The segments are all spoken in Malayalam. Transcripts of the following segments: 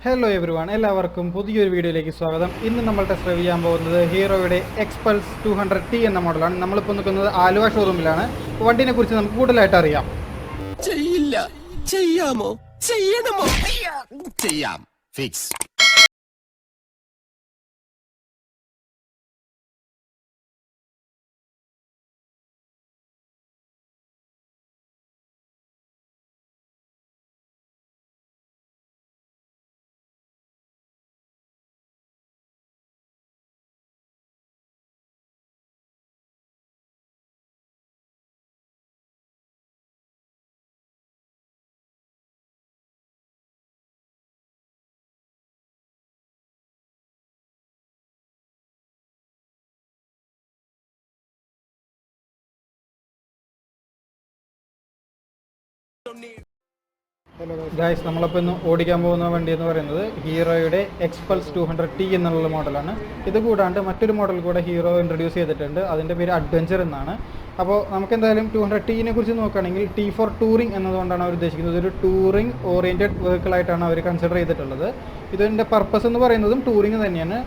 ഹലോ എവരി വൺ, എല്ലാവർക്കും പുതിയൊരു വീഡിയോയിലേക്ക് സ്വാഗതം. ഇന്ന് നമ്മൾ ടെസ്റ്റ് ഡ്രൈവ് ചെയ്യാൻ പോകുന്നത് ഹീറോയുടെ എക്സ്പൾസ് 200T എന്ന മോഡലാണ്. നമ്മളിപ്പോൾ നിൽക്കുന്നത് ആലുവ ഷോറൂമിലാണ്. വണ്ടിനെ കുറിച്ച് നമുക്ക് കൂടുതലായിട്ട് അറിയാം. ചെയ്യില്ല, ചെയ്യാമോ, ചെയ്യണമോ, ചെയ്യാം, ഫിക്സ്. ഹലോ ഗായ്സ്, നമ്മളിപ്പോൾ ഇന്ന് ഓടിക്കാൻ പോകുന്ന വണ്ടി എന്ന് പറയുന്നത് ഹീറോയുടെ എക്സ്പൾസ് 200T എന്നുള്ള മോഡലാണ്. ഇത് കൂടാണ്ട് മറ്റൊരു മോഡൽ കൂടെ ഹീറോ ഇൻട്രൊഡ്യൂസ് ചെയ്തിട്ടുണ്ട്. അതിൻ്റെ പേര് അഡ്വഞ്ചർ എന്നാണ്. അപ്പോൾ നമുക്ക് എന്തായാലും 200Tനെ കുറിച്ച് നോക്കുകയാണെങ്കിൽ T ഫോർ ടൂറിംഗ് എന്നതുകൊണ്ടാണ് അവർ ഉദ്ദേശിക്കുന്നത്. ഒരു ടൂറിംഗ് ഓറിയൻറ്റഡ് വെഹിക്കിളായിട്ടാണ് അവർ കൺസിഡർ ചെയ്തിട്ടുള്ളത്. ഇതിൻ്റെ പർപ്പസ് എന്ന് പറയുന്നതും ടൂറിംഗ് തന്നെയാണ്.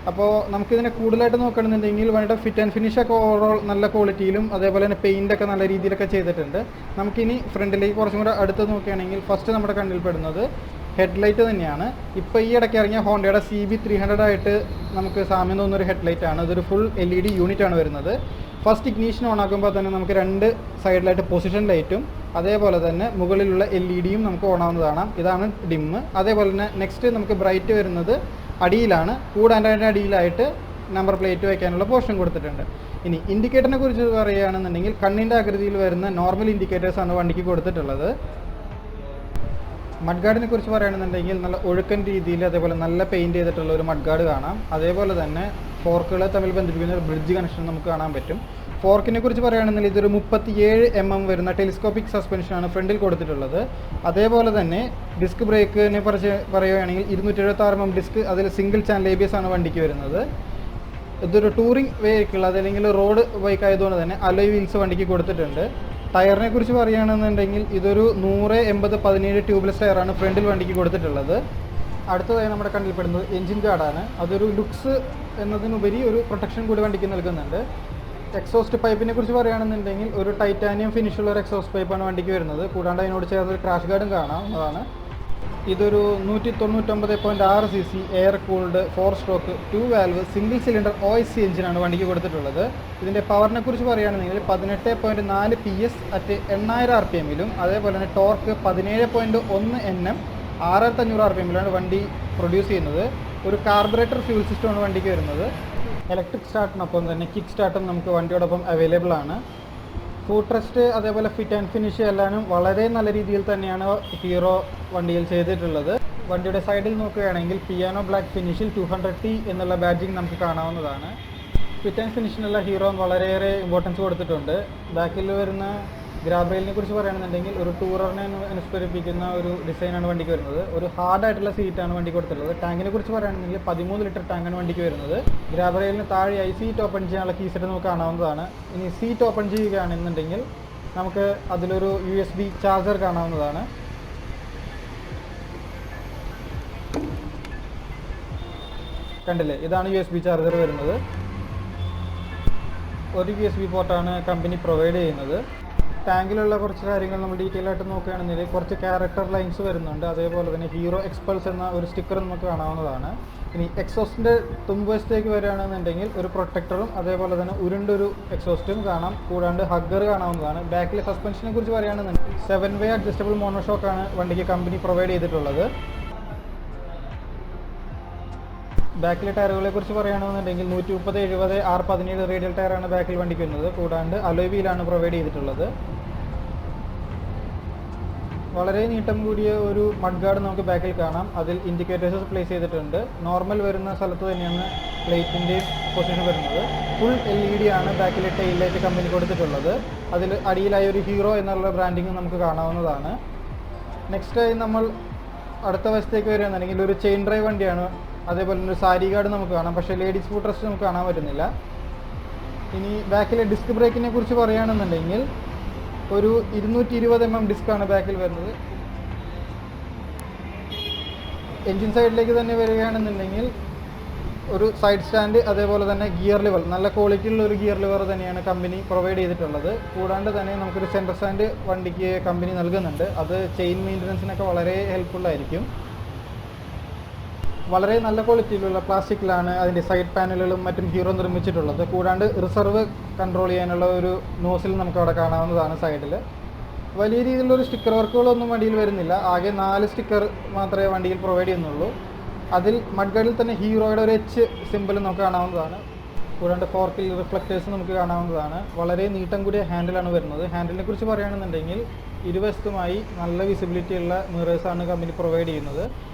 അപ്പോൾ നമുക്കിതിനെ കൂടുതലായിട്ട് നോക്കുകയാണെന്നുണ്ടെങ്കിൽ വണ്ടിയുടെ ഫിറ്റ് ആൻഡ് ഫിനിഷൊക്കെ ഓവറോൾ നല്ല ക്വാളിറ്റിയിലും അതേപോലെ തന്നെ പെയിൻ്റൊക്കെ നല്ല രീതിയിലൊക്കെ ചെയ്തിട്ടുണ്ട്. നമുക്കിനി ഫ്രണ്ടിലേക്ക് കുറച്ചും കൂടെ അടുത്ത് നോക്കുകയാണെങ്കിൽ ഫസ്റ്റ് നമ്മുടെ കണ്ണിൽ പെടുന്നത് ഹെഡ്ലൈറ്റ് തന്നെയാണ്. ഇപ്പോൾ ഈ ഇടയ്ക്ക് ഇറങ്ങിയ ഹോണ്ടയുടെ CB300 ആയിട്ട് നമുക്ക് സാമ്യം തോന്നുന്നൊരു ഹെഡ്ലൈറ്റാണ്. ഇതൊരു ഫുൾ LED യൂണിറ്റാണ് വരുന്നത്. ഫസ്റ്റ് ഇഗ്നീഷൻ ഓൺ ആക്കുമ്പോൾ തന്നെ നമുക്ക് രണ്ട് സൈഡിലായിട്ട് പൊസിഷൻ ലൈറ്റും അതേപോലെ തന്നെ മുകളിലുള്ള LED-യും നമുക്ക് ഓൺ ആവുന്നതാണ്. ഇതാണ് ഡിമ്മ്. അതേപോലെ തന്നെ നെക്സ്റ്റ് നമുക്ക് ബ്രൈറ്റ് വരുന്നത് അടിയിലാണ്. കൂടാണ്ട് അതിൻ്റെ അടിയിലായിട്ട് നമ്പർ പ്ലേറ്റ് വയ്ക്കാനുള്ള പോർഷൻ കൊടുത്തിട്ടുണ്ട്. ഇനി ഇൻഡിക്കേറ്ററിനെ കുറിച്ച് പറയുകയാണെന്നുണ്ടെങ്കിൽ കണ്ണിൻ്റെ ആകൃതിയിൽ വരുന്ന നോർമൽ ഇൻഡിക്കേറ്റേഴ്സാണ് വണ്ടിക്ക് കൊടുത്തിട്ടുള്ളത്. മഡ് ഗാർഡിനെ കുറിച്ച് പറയുകയാണെന്നുണ്ടെങ്കിൽ നല്ല ഒഴുക്കൻ രീതിയിൽ അതേപോലെ നല്ല പെയിൻറ് ചെയ്തിട്ടുള്ള ഒരു മഡ് ഗാർഡ് കാണാം. അതേപോലെ തന്നെ ഫോർക്കുകളെ തമ്മിൽ ബന്ധിപ്പിക്കുന്ന ഒരു ബ്രിഡ്ജ് കണക്ഷൻ നമുക്ക് കാണാൻ പറ്റും. ഫോർക്കിനെ കുറിച്ച് പറയുകയാണെന്നുണ്ടെങ്കിൽ ഇതൊരു 37 mm വരുന്ന ടെലിസ്കോപ്പിക് സസ്പെൻഷനാണ് ഫ്രണ്ടിൽ കൊടുത്തിട്ടുള്ളത്. അതേപോലെ തന്നെ ഡിസ്ക് ബ്രേക്കിനെ കുറിച്ച് പറയുകയാണെങ്കിൽ 276 mm ഡിസ്ക്, അതിൽ സിംഗിൾ ചാനൽ ABS ആണ് വണ്ടിക്ക് വരുന്നത്. ഇതൊരു ടൂറിംഗ് വെഹിക്കിൾ അതല്ലെങ്കിൽ റോഡ് ബൈക്ക് ആയതുകൊണ്ട് തന്നെ അലോയ് വീൽസ് വണ്ടിക്ക് കൊടുത്തിട്ടുണ്ട്. ടയറിനെ കുറിച്ച് പറയുകയാണെന്നുണ്ടെങ്കിൽ ഇതൊരു 100/80/17 ട്യൂബ്ലെസ് ടയറാണ് ഫ്രണ്ടിൽ വണ്ടിക്ക് കൊടുത്തിട്ടുള്ളത്. അടുത്തതായി നമ്മുടെ കണ്ണിൽപ്പെടുന്നത് എൻജിൻ ഗാർഡാണ്. അതൊരു ലുക്സ് എന്നതിനുപരി ഒരു പ്രൊട്ടക്ഷൻ കൂടി വണ്ടിക്ക് നൽകുന്നുണ്ട്. എക്സോസ്റ്റ് പൈപ്പിനെ കുറിച്ച് പറയുകയാണെന്നുണ്ടെങ്കിൽ ഒരു ടൈറ്റാനിയം ഫിനിഷുള്ള ഒരു എക്സോസ്റ്റ് പൈപ്പാണ് വണ്ടിക്ക് വരുന്നത്. കൂടാണ്ട് അതിനോട് ചേർന്ന് ഒരു ക്രാഷ് ഗാർഡും കാണാവുന്നതാണ്. ഇതൊരു 199.6 cc air cooled 4 stroke 2 valve single cylinder OSC എഞ്ചിനാണ് വണ്ടിക്ക് കൊടുത്തിട്ടുള്ളത്. ഇതിൻ്റെ പവറിനെ കുറിച്ച് പറയുകയാണെന്നുണ്ടെങ്കിൽ 18.4 PS അറ്റ് 8000 RPM അതേപോലെ തന്നെ ടോർക്ക് 17.1 Nm 6500 RPM വണ്ടി പ്രൊഡ്യൂസ് ചെയ്യുന്നത്. ഒരു കാർബറേറ്റർ ഫ്യൂൽ സിസ്റ്റമാണ് വണ്ടിക്ക് വരുന്നത്. ഇലക്ട്രിക് സ്റ്റാർട്ടിനൊപ്പം തന്നെ കിക്ക് സ്റ്റാർട്ടും നമുക്ക് വണ്ടിയോടൊപ്പം അവൈലബിൾ ആണ്. ഫുഡ് റെസ്റ്റ് അതേപോലെ ഫിറ്റ് ആൻഡ് ഫിനിഷ് എല്ലാനും വളരെ നല്ല രീതിയിൽ തന്നെയാണ് ഹീറോ വണ്ടിയിൽ ചെയ്തിട്ടുള്ളത്. വണ്ടിയുടെ സൈഡിൽ നോക്കുകയാണെങ്കിൽ പിയാനോ ബ്ലാക്ക് ഫിനിഷിൽ 200T എന്നുള്ള ബാഡ്ജിങ് നമുക്ക് കാണാവുന്നതാണ്. ഫിറ്റ് ആൻഡ് ഫിനിഷിനുള്ള ഹീറോ വളരെയേറെ ഇമ്പോർട്ടൻസ് കൊടുത്തിട്ടുണ്ട്. ബാക്കിൽ വരുന്ന ഗ്രാബ് റെയിലിനെ കുറിച്ച് പറയുകയാണെന്നുണ്ടെങ്കിൽ ഒരു ടൂററിനെ അനുസ്മരിപ്പിക്കുന്ന ഒരു ഡിസൈനാണ് വണ്ടിക്ക് വരുന്നത്. ഒരു ഹാർഡായിട്ടുള്ള സീറ്റാണ് വണ്ടി കൊടുത്തിട്ടുള്ളത്. ടാങ്കിനെ കുറിച്ച് പറയുകയാണെന്നുണ്ടെങ്കിൽ 13 ലിറ്റർ ടാങ്കാണ് വണ്ടിക്ക് വരുന്നത്. ഗ്രാബ് റെയിലിന് താഴെയായി സീറ്റ് ഓപ്പൺ ചെയ്യാനുള്ള കീസെറ്റ് നമുക്ക് കാണാവുന്നതാണ്. ഇനി സീറ്റ് ഓപ്പൺ ചെയ്യുകയാണെന്നുണ്ടെങ്കിൽ നമുക്ക് അതിലൊരു USB ചാർജർ കാണാവുന്നതാണ്. കണ്ടില്ലേ, ഇതാണ് USB ചാർജർ വരുന്നത്. ഒരു USB പോർട്ടാണ് കമ്പനി പ്രൊവൈഡ് ചെയ്യുന്നത്. ടാങ്കിലുള്ള കുറച്ച് കാര്യങ്ങൾ നമ്മൾ ഡീറ്റെയിൽ ആയിട്ട് നോക്കുകയാണെന്നുണ്ടെങ്കിൽ കുറച്ച് ക്യാരക്ടർ ലൈൻസ് വരുന്നുണ്ട്. അതേപോലെ തന്നെ ഹീറോ എക്സ്പൾസ് എന്ന ഒരു സ്റ്റിക്കർ നമുക്ക് കാണാവുന്നതാണ്. ഇനി എക്സോസ്റ്റിൻ്റെ തുമ്പുവശത്തേക്ക് വരികയാണെന്നുണ്ടെങ്കിൽ ഒരു പ്രൊട്ടക്ടറും അതേപോലെ തന്നെ ഉരുണ്ടൊരു എക്സോസ്റ്റും കാണാം. കൂടാണ്ട് ഹഗ്ഗർ കാണാവുന്നതാണ്. ബാക്കിലെ സസ്പെൻഷനെ കുറിച്ച് പറയുകയാണെന്നുണ്ടെങ്കിൽ 7-way അഡ്ജസ്റ്റബിൾ മോണോഷോക്കാണ് വണ്ടിക്ക് കമ്പനി പ്രൊവൈഡ് ചെയ്തിട്ടുള്ളത്. ബാക്കിലെ ടയറുകളെ കുറിച്ച് പറയുകയാണെന്നുണ്ടെങ്കിൽ 130/70 R17 റേഡിയൽ ടയറാണ് ബാക്കിൽ വണ്ടിക്ക് വരുന്നത്. കൂടാണ്ട് അലോയ് വീലാണ് പ്രൊവൈഡ് ചെയ്തിട്ടുള്ളത്. വളരെ നീട്ടം കൂടിയ ഒരു മഡ് ഗാർഡ് നമുക്ക് ബാക്കിൽ കാണാം. അതിൽ ഇൻഡിക്കേറ്റേഴ്സ് പ്ലേസ് ചെയ്തിട്ടുണ്ട്. നോർമൽ വരുന്ന സ്ഥലത്ത് തന്നെയാണ് പ്ലേറ്റിൻ്റെയും പൊസിഷൻ വരുന്നത്. ഫുൾ LED ആണ് ബാക്കിലെ ടെയിൽ ലൈറ്റ് കമ്പനി കൊടുത്തിട്ടുള്ളത്. അതിൽ അടിയിലായി ഒരു ഹീറോ എന്നുള്ള ബ്രാൻഡിങ് നമുക്ക് കാണാവുന്നതാണ്. നെക്സ്റ്റായി നമ്മൾ അടുത്ത വശത്തേക്ക് വരികയാണെന്നുണ്ടെങ്കിൽ ഒരു ചെയിൻ ഡ്രൈവ് വണ്ടിയാണ്. അതേപോലെ തന്നെ ഒരു സാരി ഗാർഡ് നമുക്ക് കാണാം. പക്ഷേ ലേഡീസ് ഫുഡ് റെസ്റ്റ് നമുക്ക് കാണാൻ പറ്റുന്നില്ല. ഇനി ബാക്കിലെ ഡിസ്ക് ബ്രേക്കിനെ കുറിച്ച് പറയുകയാണെന്നുണ്ടെങ്കിൽ ഒരു 220 mm ഡിസ്ക്കാണ് ബാക്കിൽ വരുന്നത്. എൻജിൻ സൈഡിലേക്ക് തന്നെ വരികയാണെന്നുണ്ടെങ്കിൽ ഒരു സൈഡ് സ്റ്റാൻഡ്, അതേപോലെ തന്നെ ഗിയർ ലിവർ, നല്ല ക്വാളിറ്റിയുള്ള ഒരു ഗിയർ ലിവർ തന്നെയാണ് കമ്പനി പ്രൊവൈഡ് ചെയ്തിട്ടുള്ളത്. കൂടാണ്ട് തന്നെ നമുക്കൊരു സെൻറ്റർ സ്റ്റാൻഡ് വണ്ടിക്ക് കമ്പനി നൽകുന്നുണ്ട്. അത് ചെയിൻ മെയിൻ്റനൻസിനൊക്കെ വളരെ ഹെൽപ്ഫുള്ളായിരിക്കും. വളരെ നല്ല ക്വാളിറ്റിയിലുള്ള പ്ലാസ്റ്റിക്കിലാണ് അതിൻ്റെ സൈഡ് പാനലുകളും മറ്റും ഹീറോ നിർമ്മിച്ചിട്ടുള്ളത്. കൂടാണ്ട് റിസർവ് കൺട്രോൾ ചെയ്യാനുള്ള ഒരു നോസിൽ നമുക്ക് അവിടെ കാണാവുന്നതാണ് സൈഡിൽ. വലിയ രീതിയിലുള്ളൊരു സ്റ്റിക്കർ വർക്കുകളൊന്നും വണ്ടിയിൽ വരുന്നില്ല. ആകെ 4 സ്റ്റിക്കർ മാത്രമേ വണ്ടിയിൽ പ്രൊവൈഡ് ചെയ്യുന്നുള്ളൂ. അതിൽ മഡ്ഗാർഡിൽ തന്നെ ഹീറോയുടെ ഒരു എച്ച് സിമ്പിൾ നമുക്ക് കാണാവുന്നതാണ്. കൂടാണ്ട് ഫോർക്കിൽ റിഫ്ലക്റ്റേഴ്സ് നമുക്ക് കാണാവുന്നതാണ്. വളരെ നീട്ടം കൂടിയ ഹാൻഡിലാണ് വരുന്നത്. ഹാൻഡിലിനെ കുറിച്ച് പറയുകയാണെന്നുണ്ടെങ്കിൽ ഇരുവശത്തുമായി നല്ല വിസിബിലിറ്റി ഉള്ള മിറേഴ്സാണ് കമ്പനി പ്രൊവൈഡ് ചെയ്യുന്നത്.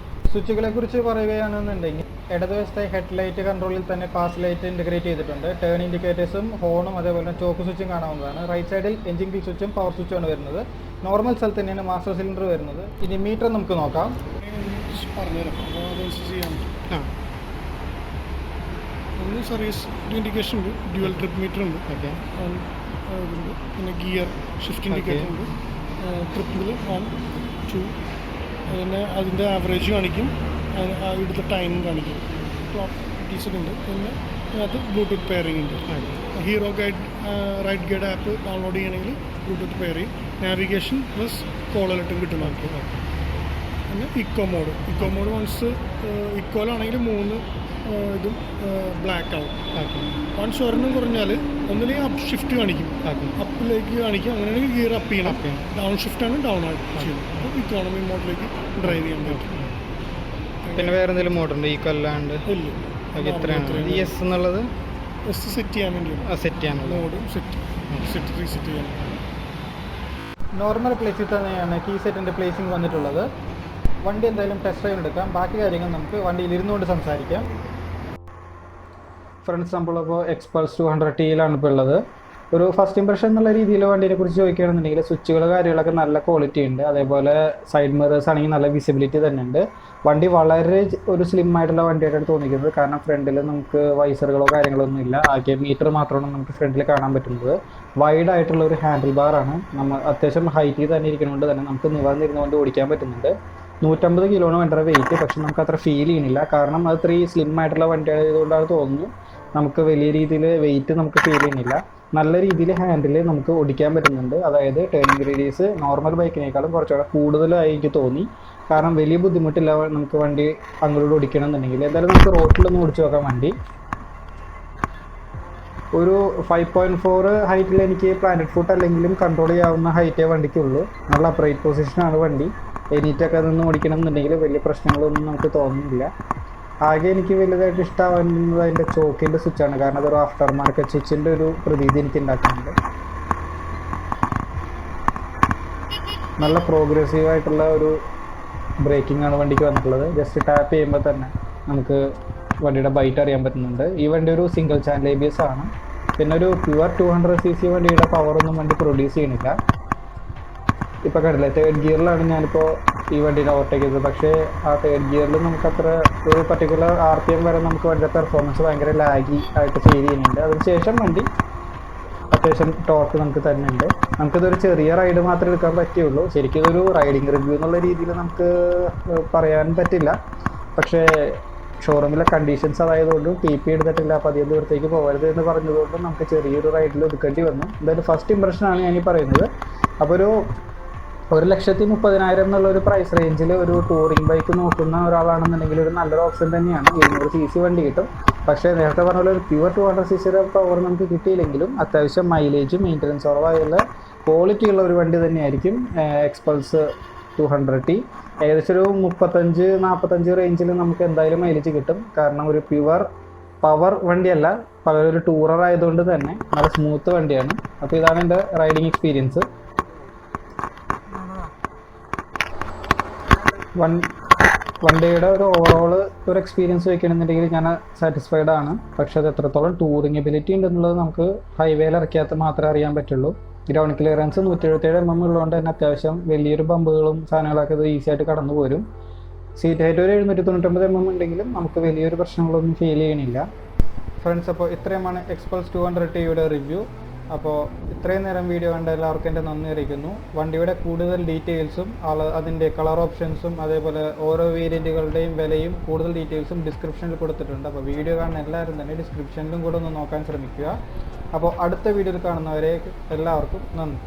സ്വിച്ചുകളെ കുറിച്ച് പറയുകയാണെന്നുണ്ടെങ്കിൽ ഇടതുവശത്തായി ഹെഡ്ലൈറ്റ് കൺട്രോളിൽ തന്നെ പാസ് ലൈറ്റ് ഇൻറ്റഗ്രേറ്റ് ചെയ്തിട്ടുണ്ട്. ടേൺ ഇൻഡിക്കേറ്റേഴ്സും ഹോണും അതേപോലെ തന്നെ ചോക്ക് സ്വിച്ചും കാണാവുന്നതാണ്. റൈറ്റ് സൈഡിൽ എഞ്ചിൻ കിക്ക് സ്വിച്ചും പവർ സ്വിച്ചുമാണ് വരുന്നത്. നോർമൽ സ്ഥലത്ത് തന്നെയാണ് മാസ്റ്റർ സിലിണ്ടർ വരുന്നത്. ഇനി മീറ്റർ നമുക്ക് നോക്കാം. ഒന്ന് സർവീസ് ഇൻഡിക്കേഷൻ ഉണ്ട്, ഡ്യുവൽ ട്രിപ്പ് മീറ്റർ ഉണ്ട്, പിന്നെ ഗിയർ ഷിഫ്റ്റ് ഇൻഡിക്കേറ്റർ ഉണ്ട്, ട്രിപ്പിൽ 1 2, പിന്നെ അതിൻ്റെ ആവറേജ് കാണിക്കും, ഇവിടുത്തെ ടൈമും കാണിക്കും. ക്ലോക്ക് ഡീസൽ ഉണ്ട്. പിന്നെ അതിനകത്ത് ബ്ലൂടൂത്ത് പെയറിംഗ് ഉണ്ട്. Hero guide right guide app download ചെയ്യണമെങ്കിൽ Bluetooth pairing, navigation plus call അലർട്ടും കിട്ടും നമുക്ക്. പിന്നെ ഇക്കോ മോഡ് വൺസ് ഇക്കോയിലാണെങ്കിൽ 3 ഇതും ബ്ലാക്ക് ആവും. വൺസ് ഒരെണ്ണം കുറഞ്ഞാൽ ഒന്നിലേക്ക് അപ്പ് ഷിഫ്റ്റ് കാണിക്കും, അപ്പിലേക്ക് കാണിക്കും. അങ്ങനെയാണെങ്കിൽ ഗിയർ അപ്പ് ചെയ്യണം. ഡൗൺ ഷിഫ്റ്റാണ് ഡൗൺ ആയിട്ട് ചെയ്യണം. അപ്പോൾ ഇക്കോണമി മോഡിലേക്ക് ഡ്രൈവ് ചെയ്യാൻ പറ്റും. പിന്നെ വേറെ എന്തെങ്കിലും മോഡുണ്ട് ഈക്കോ അല്ലാണ്ട്? ഇല്ല, ഇത്രയാണ് ഈ എസ് എന്നുള്ളത്. എസ് സെറ്റ് ചെയ്യാൻ വേണ്ടിയാണ്, സെറ്റ് ചെയ്യാൻ മോഡ് റീസെറ്റ് ചെയ്യാൻ. നോർമൽ പ്ലേസിൽ തന്നെയാണ് കീ സെറ്റിൻ്റെ പ്ലേസിങ് വന്നിട്ടുള്ളത്. വണ്ടി എന്തായാലും ടെസ്റ്റ് ഡ്രൈവ് എടുക്കാം. ബാക്കി കാര്യങ്ങൾ നമുക്ക് വണ്ടിയിൽ ഇരുന്നുകൊണ്ട് സംസാരിക്കാം. ഫ്രണ്ട്സ്, നമ്മളിപ്പോൾ എക്സ്പൾസ് 200Tയിലാണ് ഇപ്പോൾ ഉള്ളത്. ഒരു ഫസ്റ്റ് ഇംപ്രഷൻ എന്നുള്ള രീതിയിൽ വണ്ടീനെ കുറിച്ച് ചോദിക്കുകയാണെന്നുണ്ടെങ്കിൽ സ്വിച്ചുകൾ കാര്യങ്ങളൊക്കെ നല്ല ക്വാളിറ്റി ഉണ്ട്. അതേപോലെ സൈഡ് മിറേഴ്സ് ആണെങ്കിൽ നല്ല വിസിബിലിറ്റി തന്നെ ഉണ്ട്. വണ്ടി വളരെ ഒരു സ്ലിം ആയിട്ടുള്ള വണ്ടിയായിട്ടാണ് തോന്നിക്കുന്നത്. കാരണം ഫ്രണ്ടിൽ നമുക്ക് വൈസറുകളോ കാര്യങ്ങളോ ഒന്നും ഇല്ല. ആകെ മീറ്റർ മാത്രമാണ് നമുക്ക് ഫ്രണ്ടിൽ കാണാൻ പറ്റുന്നത്. വൈഡ് ആയിട്ടുള്ള ഒരു ഹാൻഡിൽ ബാറാണ്. നമ്മൾ അത്യാവശ്യം ഹൈറ്റിൽ തന്നെ ഇരിക്കുന്നതുകൊണ്ട് തന്നെ നമുക്ക് നിവർന്നിരുന്നുകൊണ്ട് ഓടിക്കാൻ പറ്റുന്നുണ്ട്. 150 കിലോയാണ് വണ്ടിയുടെ വെയിറ്റ്. പക്ഷെ നമുക്ക് അത്ര ഫീൽ ചെയ്യുന്നില്ല. കാരണം അത് 3 സ്ലിം ആയിട്ടുള്ള വണ്ടി ആയതുകൊണ്ടാണ് തോന്നുന്നു നമുക്ക് വലിയ രീതിയിൽ വെയിറ്റ് നമുക്ക് ഫീൽ ചെയ്യുന്നില്ല. നല്ല രീതിയിൽ ഹാൻഡിൽ നമുക്ക് ഓടിക്കാൻ പറ്റുന്നുണ്ട്. അതായത് ടേണിംഗ് റേഡിയസ് നോർമൽ ബൈക്കിനേക്കാളും കുറച്ചുകൂടെ കൂടുതലായി എനിക്ക് തോന്നി. കാരണം വലിയ ബുദ്ധിമുട്ടില്ല നമുക്ക് വണ്ടി അങ്ങോട്ട് ഓടിക്കണം എന്നുണ്ടെങ്കിൽ. എന്തായാലും നമുക്ക് റോട്ടിലൊന്ന് ഓടിച്ചു നോക്കാം. വണ്ടി ഒരു 5.4 ഹൈറ്റിൽ എനിക്ക് പ്ലാനറ്റ് ഫുട്ട് അല്ലെങ്കിലും കൺട്രോൾ ചെയ്യാവുന്ന ഹൈറ്റേ വണ്ടിക്കുള്ളൂ. നല്ല അപ്രൈറ്റ് പൊസിഷനാണ് വണ്ടി. എനീറ്റൊക്കെ നിന്ന് ഓടിക്കണം എന്നുണ്ടെങ്കിൽ വലിയ പ്രശ്നങ്ങളൊന്നും നമുക്ക് തോന്നുന്നില്ല. ആകെ എനിക്ക് വലുതായിട്ട് ഇഷ്ടമാവുന്നത് അതിൻ്റെ ചോക്കിൻ്റെ സ്വിച്ചാണ്. കാരണം അതൊരു ആഫ്റ്റർ മാർക്കറ്റ് സ്വിച്ചിൻ്റെ ഒരു പ്രതീതി എനിക്ക് ഉണ്ടാക്കുന്നുണ്ട്. നല്ല പ്രോഗ്രസീവായിട്ടുള്ള ഒരു ബ്രേക്കിംഗ് ആണ് വണ്ടിക്ക് വന്നിട്ടുള്ളത്. ജസ്റ്റ് ടാപ്പ് ചെയ്യുമ്പോൾ തന്നെ നമുക്ക് വണ്ടിയുടെ ബൈറ്റ് അറിയാൻ പറ്റുന്നുണ്ട്. ഈ വണ്ടി ഒരു സിംഗിൾ ചാനൽ ABS ആണ്. പിന്നെ ഒരു പ്യുവർ 200cc വണ്ടിയുടെ പവറൊന്നും വണ്ടി പ്രൊഡ്യൂസ് ചെയ്യണില്ല. ഇപ്പോൾ കണ്ടില്ലേ, 3rd ഗിയറിലാണ് ഞാനിപ്പോൾ ഈ വണ്ടീനെ ഓവർടേക്ക് ചെയ്തത്. പക്ഷേ ആ 3rd ഗിയറിൽ നമുക്കത്ര ഒരു പർട്ടിക്കുലർ RPM വരെ നമുക്ക് വണ്ടിയുടെ പെർഫോമൻസ് ഭയങ്കര ലാഗി ആയിട്ട് ഫീൽ ചെയ്യുന്നുണ്ട്. അതിനുശേഷം വണ്ടി അത്യാവശ്യം ടോർക്ക് നമുക്ക് തന്നെ ഉണ്ട്. നമുക്കിതൊരു ചെറിയ റൈഡ് മാത്രമേ എടുക്കാൻ പറ്റുള്ളൂ. ശരിക്കും ഇതൊരു റൈഡിങ് റിവ്യൂ എന്നുള്ള രീതിയിൽ നമുക്ക് പറയാൻ പറ്റില്ല. പക്ഷേ ഷോറൂമിലെ കണ്ടീഷൻസ് അതായതുകൊണ്ടും TP എടുത്തിട്ടില്ല, അപ്പോൾ അധികം ദൂരത്തേക്ക് പോകരുത് എന്ന് പറഞ്ഞതുകൊണ്ടും നമുക്ക് ചെറിയൊരു റൈഡിൽ ഒതുക്കേണ്ടി വന്നു. എന്തായാലും ഫസ്റ്റ് ഇംപ്രഷനാണ് ഞാനീ പറയുന്നത്. അപ്പോൾ ഒരു 1,30,000 എന്നുള്ളൊരു പ്രൈസ് റേഞ്ചിൽ ഒരു ടൂറിംഗ് ബൈക്ക് നോക്കുന്ന ഒരാളാണെന്നുണ്ടെങ്കിൽ ഒരു നല്ലൊരു ഓപ്ഷൻ തന്നെയാണ്. 200cc വണ്ടി കിട്ടും. പക്ഷേ നേരത്തെ പറഞ്ഞ പോലെ ഒരു പ്യുവർ 200cc പവർ നമുക്ക് കിട്ടിയില്ലെങ്കിലും അത്യാവശ്യം മൈലേജും മെയിൻ്റനൻസ് കുറവായുള്ള ക്വാളിറ്റി ഉള്ള ഒരു വണ്ടി തന്നെയായിരിക്കും എക്സ്പൾസ് 200T. ഏകദേശം ഒരു 35-45 റേഞ്ചിൽ നമുക്ക് എന്തായാലും മൈലേജ് കിട്ടും. കാരണം ഒരു പ്യുവർ പവർ വണ്ടിയല്ല, പകരം ഒരു ടൂറർ ആയതുകൊണ്ട് തന്നെ നല്ല സ്മൂത്ത് വണ്ടിയാണ്. അപ്പോൾ ഇതാണ് എൻ്റെ റൈഡിങ് എക്സ്പീരിയൻസ്. വണ്ടിയുടെ ഒരു ഓവറോൾ ഒരു എക്സ്പീരിയൻസ് വയ്ക്കണമെന്നുണ്ടെങ്കിൽ ഞാൻ സാറ്റിസ്ഫൈഡ് ആണ്. പക്ഷേ അത് എത്രത്തോളം ടൂറിങ് എബിലിറ്റി ഉണ്ടെന്നുള്ളത് നമുക്ക് ഹൈവേയിൽ ഇറക്കിയാൽ മാത്രമേ അറിയാൻ പറ്റുള്ളൂ. ഗ്രൗണ്ട് ക്ലിയറൻസ് 177 mm ഉള്ളതുകൊണ്ട് തന്നെ അത്യാവശ്യം വലിയൊരു ബമ്പുകളും സാധനങ്ങളൊക്കെ ഇത് ഈസി ആയിട്ട് കടന്നു പോരും. സീറ്റ് ഹൈറ്റ് ഒരു 799 mm ഉണ്ടെങ്കിലും നമുക്ക് വലിയൊരു പ്രശ്നങ്ങളൊന്നും ഫീൽ ചെയ്യണില്ല. ഫ്രണ്ട്സ്, അപ്പോൾ ഇത്രയുമാണ് എക്സ്പൾസ് 200Tയുടെ റിവ്യൂ. അപ്പോൾ ഇത്രയും നേരം വീഡിയോ കണ്ട എല്ലാവർക്കും എൻ്റെ നന്ദി അറിയിക്കുന്നു. വണ്ടിയുടെ കൂടുതൽ ഡീറ്റെയിൽസും അതിൻ്റെ കളർ ഓപ്ഷൻസും അതേപോലെ ഓരോ വേരിയൻറ്റുകളുടെയും വിലയും കൂടുതൽ ഡീറ്റെയിൽസും ഡിസ്ക്രിപ്ഷനിൽ കൊടുത്തിട്ടുണ്ട്. അപ്പോൾ വീഡിയോ കാണുന്ന എല്ലാവരും തന്നെ ഡിസ്ക്രിപ്ഷനിലും കൂടെ ഒന്ന് നോക്കാൻ ശ്രമിക്കുക. അപ്പോൾ അടുത്ത വീഡിയോയിൽ കാണുന്നവരെ എല്ലാവർക്കും നന്ദി.